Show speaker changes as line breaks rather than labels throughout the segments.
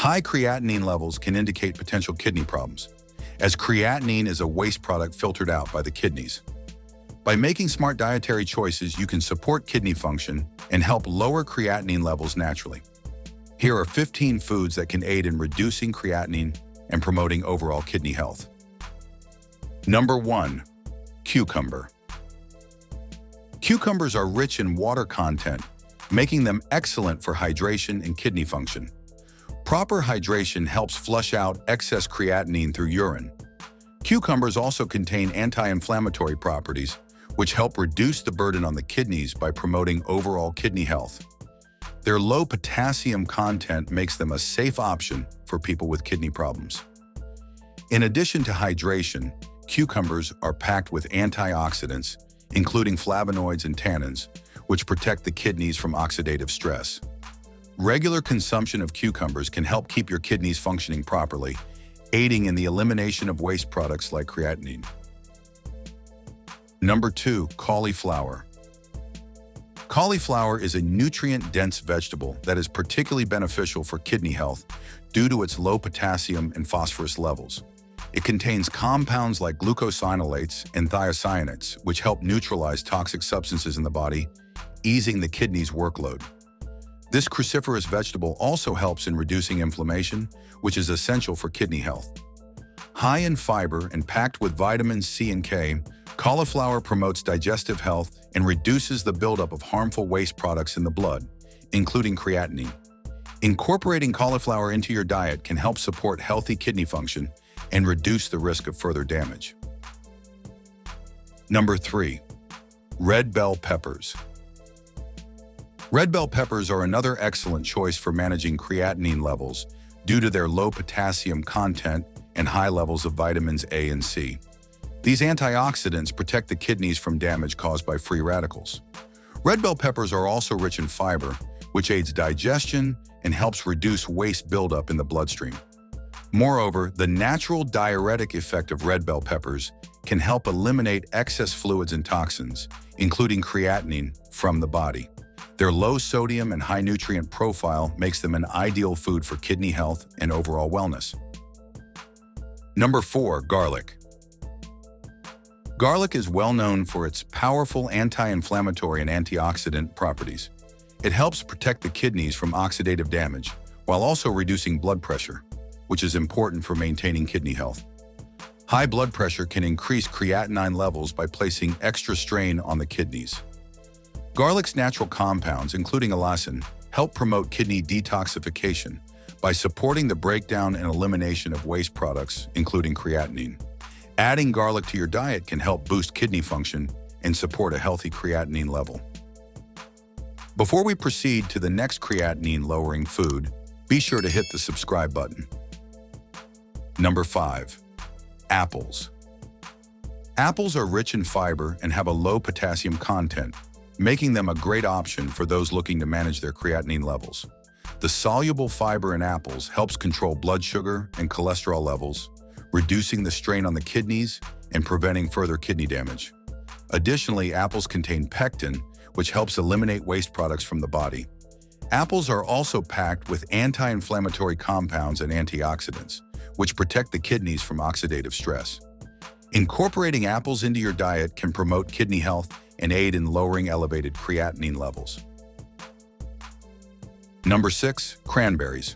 High creatinine levels can indicate potential kidney problems, as creatinine is a waste product filtered out by the kidneys. By making smart dietary choices, you can support kidney function and help lower creatinine levels naturally. Here are 15 foods that can aid in reducing creatinine and promoting overall kidney health. Number 1. Cucumber. Cucumbers are rich in water content, making them excellent for hydration and kidney function. Proper hydration helps flush out excess creatinine through urine. Cucumbers also contain anti-inflammatory properties, which help reduce the burden on the kidneys by promoting overall kidney health. Their low potassium content makes them a safe option for people with kidney problems. In addition to hydration, cucumbers are packed with antioxidants, including flavonoids and tannins, which protect the kidneys from oxidative stress. Regular consumption of cucumbers can help keep your kidneys functioning properly, aiding in the elimination of waste products like creatinine. Number 2. Cauliflower. Cauliflower is a nutrient-dense vegetable that is particularly beneficial for kidney health due to its low potassium and phosphorus levels. It contains compounds like glucosinolates and thiocyanates, which help neutralize toxic substances in the body, easing the kidney's workload. This cruciferous vegetable also helps in reducing inflammation, which is essential for kidney health. High in fiber and packed with vitamins C and K, cauliflower promotes digestive health and reduces the buildup of harmful waste products in the blood, including creatinine. Incorporating cauliflower into your diet can help support healthy kidney function and reduce the risk of further damage. Number 3. Red bell peppers. Red bell peppers are another excellent choice for managing creatinine levels due to their low potassium content and high levels of vitamins A and C. These antioxidants protect the kidneys from damage caused by free radicals. Red bell peppers are also rich in fiber, which aids digestion and helps reduce waste buildup in the bloodstream. Moreover, the natural diuretic effect of red bell peppers can help eliminate excess fluids and toxins, including creatinine, from the body. Their low sodium and high nutrient profile makes them an ideal food for kidney health and overall wellness. Number 4. Garlic. Garlic is well known for its powerful anti-inflammatory and antioxidant properties. It helps protect the kidneys from oxidative damage, while also reducing blood pressure, which is important for maintaining kidney health. High blood pressure can increase creatinine levels by placing extra strain on the kidneys. Garlic's natural compounds, including allicin, help promote kidney detoxification by supporting the breakdown and elimination of waste products, including creatinine. Adding garlic to your diet can help boost kidney function and support a healthy creatinine level. Before we proceed to the next creatinine-lowering food, be sure to hit the subscribe button. Number 5. Apples. Apples are rich in fiber and have a low potassium content, making them a great option for those looking to manage their creatinine levels. The soluble fiber in apples helps control blood sugar and cholesterol levels, reducing the strain on the kidneys and preventing further kidney damage. Additionally, apples contain pectin, which helps eliminate waste products from the body. Apples are also packed with anti-inflammatory compounds and antioxidants, which protect the kidneys from oxidative stress. Incorporating apples into your diet can promote kidney health and aid in lowering elevated creatinine levels. Number 6. Cranberries.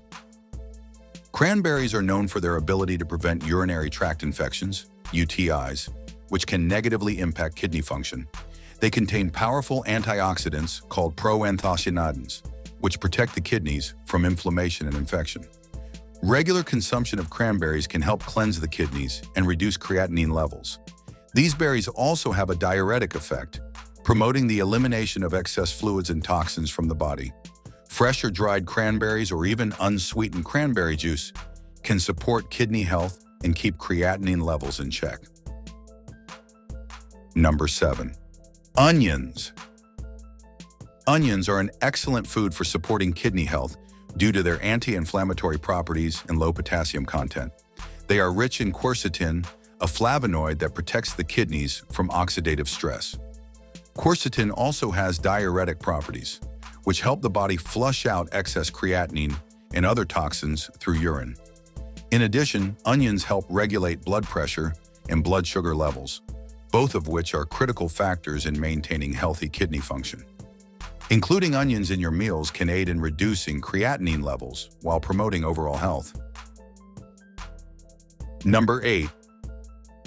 Cranberries are known for their ability to prevent urinary tract infections, UTIs, which can negatively impact kidney function. They contain powerful antioxidants called proanthocyanidins, which protect the kidneys from inflammation and infection. Regular consumption of cranberries can help cleanse the kidneys and reduce creatinine levels. These berries also have a diuretic effect, promoting the elimination of excess fluids and toxins from the body. Fresh or dried cranberries or even unsweetened cranberry juice can support kidney health and keep creatinine levels in check. Number 7. Onions. Onions are an excellent food for supporting kidney health due to their anti-inflammatory properties and low potassium content. They are rich in quercetin, a flavonoid that protects the kidneys from oxidative stress. Quercetin also has diuretic properties, which help the body flush out excess creatinine and other toxins through urine. In addition, onions help regulate blood pressure and blood sugar levels, both of which are critical factors in maintaining healthy kidney function. Including onions in your meals can aid in reducing creatinine levels while promoting overall health. Number 8.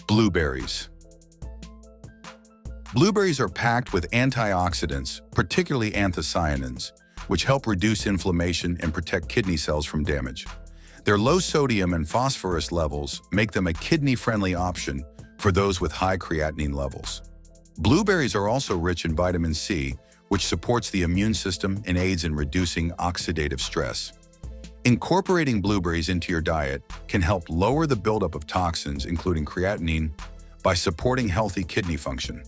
Blueberries. Blueberries are packed with antioxidants, particularly anthocyanins, which help reduce inflammation and protect kidney cells from damage. Their low sodium and phosphorus levels make them a kidney-friendly option for those with high creatinine levels. Blueberries are also rich in vitamin C, which supports the immune system and aids in reducing oxidative stress. Incorporating blueberries into your diet can help lower the buildup of toxins, including creatinine, by supporting healthy kidney function.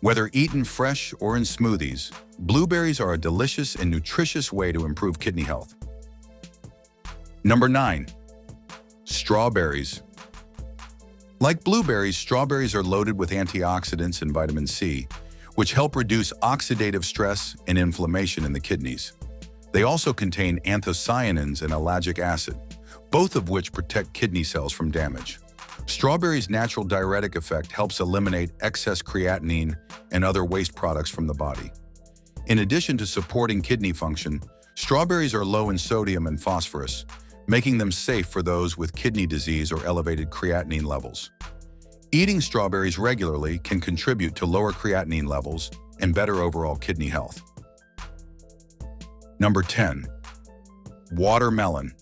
Whether eaten fresh or in smoothies, blueberries are a delicious and nutritious way to improve kidney health. Number 9. Strawberries. Like blueberries, strawberries are loaded with antioxidants and vitamin C, which help reduce oxidative stress and inflammation in the kidneys. They also contain anthocyanins and ellagic acid, both of which protect kidney cells from damage. Strawberries' natural diuretic effect helps eliminate excess creatinine and other waste products from the body. In addition to supporting kidney function, strawberries are low in sodium and phosphorus, making them safe for those with kidney disease or elevated creatinine levels. Eating strawberries regularly can contribute to lower creatinine levels and better overall kidney health. Number 10. Watermelon.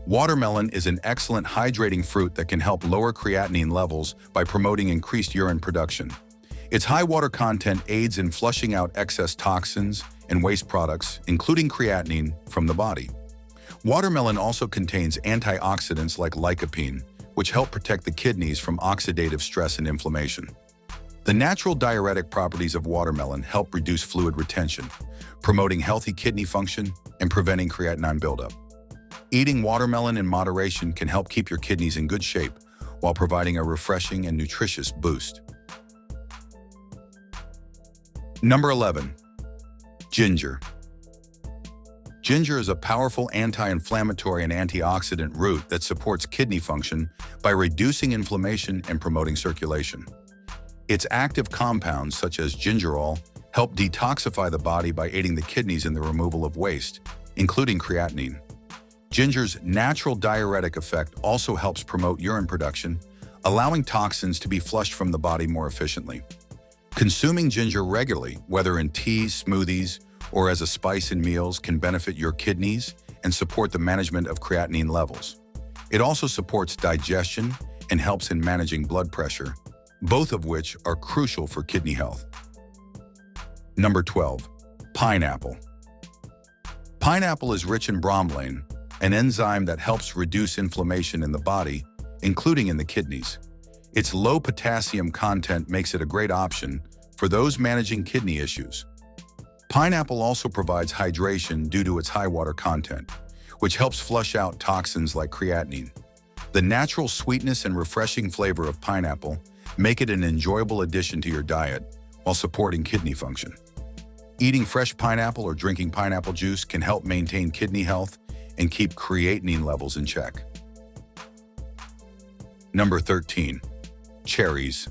Watermelon is an excellent hydrating fruit that can help lower creatinine levels by promoting increased urine production. Its high water content aids in flushing out excess toxins and waste products, including creatinine, from the body. Watermelon also contains antioxidants like lycopene, which help protect the kidneys from oxidative stress and inflammation. The natural diuretic properties of watermelon help reduce fluid retention, promoting healthy kidney function and preventing creatinine buildup. Eating watermelon in moderation can help keep your kidneys in good shape while providing a refreshing and nutritious boost. Number 11. Ginger. Ginger is a powerful anti-inflammatory and antioxidant root that supports kidney function by reducing inflammation and promoting circulation. Its active compounds, such as gingerol, help detoxify the body by aiding the kidneys in the removal of waste, including creatinine. Ginger's natural diuretic effect also helps promote urine production, allowing toxins to be flushed from the body more efficiently. Consuming ginger regularly, whether in teas, smoothies, or as a spice in meals, can benefit your kidneys and support the management of creatinine levels. It also supports digestion and helps in managing blood pressure, both of which are crucial for kidney health. Number 12. Pineapple. Pineapple is rich in bromelain, an enzyme that helps reduce inflammation in the body, including in the kidneys. Its low potassium content makes it a great option for those managing kidney issues. Pineapple also provides hydration due to its high water content, which helps flush out toxins like creatinine. The natural sweetness and refreshing flavor of pineapple make it an enjoyable addition to your diet while supporting kidney function. Eating fresh pineapple or drinking pineapple juice can help maintain kidney health and keep creatinine levels in check. Number 13. Cherries.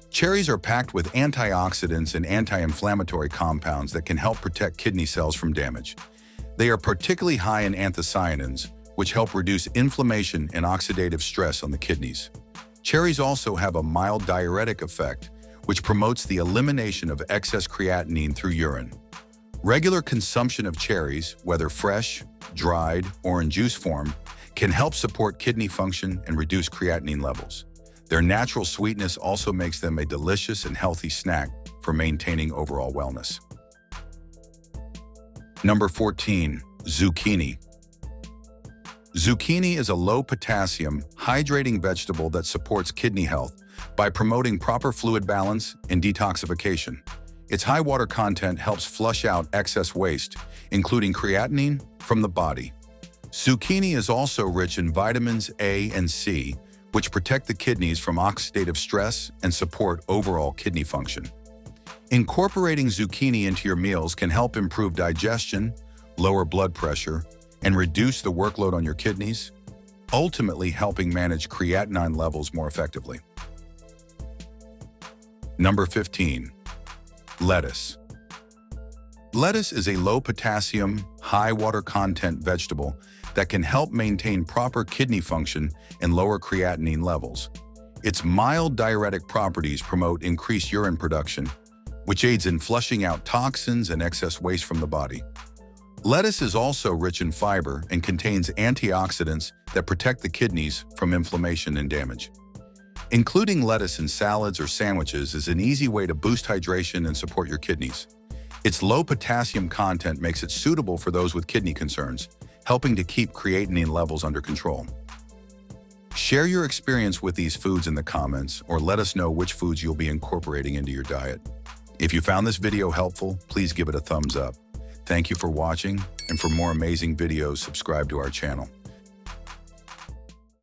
Cherries are packed with antioxidants and anti-inflammatory compounds that can help protect kidney cells from damage. They are particularly high in anthocyanins, which help reduce inflammation and oxidative stress on the kidneys. Cherries also have a mild diuretic effect, which promotes the elimination of excess creatinine through urine. Regular consumption of cherries, whether fresh, dried, or in juice form, can help support kidney function and reduce creatinine levels. Their natural sweetness also makes them a delicious and healthy snack for maintaining overall wellness. Number 14. Zucchini. Zucchini is a low-potassium, hydrating vegetable that supports kidney health by promoting proper fluid balance and detoxification. Its high water content helps flush out excess waste, including creatinine, from the body. Zucchini is also rich in vitamins A and C, which protect the kidneys from oxidative stress and support overall kidney function. Incorporating zucchini into your meals can help improve digestion, lower blood pressure, and reduce the workload on your kidneys, ultimately helping manage creatinine levels more effectively. Number 15. Lettuce. Lettuce is a low-potassium, high-water content vegetable that can help maintain proper kidney function and lower creatinine levels. Its mild diuretic properties promote increased urine production, which aids in flushing out toxins and excess waste from the body. Lettuce is also rich in fiber and contains antioxidants that protect the kidneys from inflammation and damage. Including lettuce in salads or sandwiches is an easy way to boost hydration and support your kidneys. Its low potassium content makes it suitable for those with kidney concerns, helping to keep creatinine levels under control. Share your experience with these foods in the comments, or let us know which foods you'll be incorporating into your diet. If you found this video helpful, please give it a thumbs up. Thank you for watching, and for more amazing videos, subscribe to our channel.